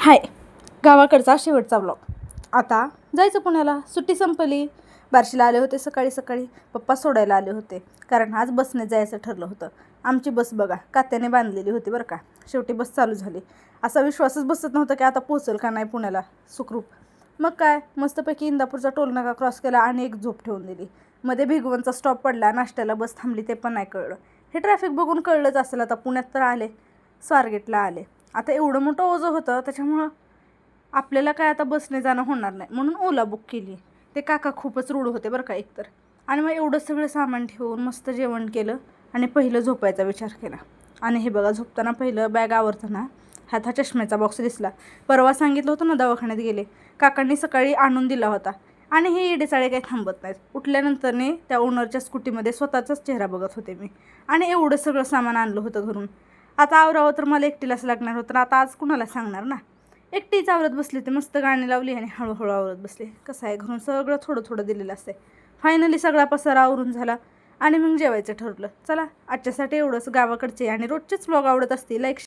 हाय, गावाकडचा शेवटचा ब्लॉग. आता जायचं पुण्याला. सुट्टी संपली. बार्शीला आले होते सकाळी सकाळी. पप्पा सोडायला आले होते कारण आज बसने जायचं ठरलं होतं. आमची बस बघा कात्याने बांधलेली होती बरं का. शेवटी बस चालू झाली. असा विश्वासच बसत नव्हता की आता पोहोचेल का नाही पुण्याला सुखरूप. मग काय मस्तपैकी इंदापूरचा टोल नाका क्रॉस केला आणि एक झोप ठेवून दिली. मध्ये भिगवणचा स्टॉप पडला. नाश्त्याला बस थांबली ते पण नाही कळलं. हे ट्रॅफिक बघून कळलंच असेल आता. पुण्यात तर आले, स्वारगेटला आले. आता एवढं मोठं ओझं होतं त्याच्यामुळं आपल्याला काय आता बसने जाणं होणार नाही म्हणून ओला बुक केली. ते काका खूपच रूढ होते बरं का एकतर. आणि मग एवढं सगळं सामान ठेवून मस्त जेवण केलं आणि पहिलं झोपायचा विचार केला. आणि हे बघा झोपताना पहिलं बॅग आवरताना हात हा चष्म्याचा बॉक्स दिसला. परवा सांगितलं होतं ना दवाखान्यात गेले. काकांनी सकाळी आणून दिला होता. आणि हे येडेचाळे काही थांबत नाहीत. उठल्यानंतरने त्या ओनरच्या स्कूटीमध्ये स्वतःचाच चेहरा बघत होते मी. आणि एवढं सगळं सामान आणलं होतं घरून. आता आवरावं तर मला एकटीलाच लागणार होतं. आता आज कुणाला सांगणार ना. एकटीच आवरत बसली. ते मस्त गाणी लावली आणि हळूहळू आवरत बसले. कसं आहे घरून सगळं थोडं थोडं दिलेलं असते. फायनली सगळा पसारा आवरून झाला आणि मग जेवायचं ठरलं. चला आजच्यासाठी एवढंच. गावाकडचे आणि रोजचेच व्लॉग आवडत असतील लाईक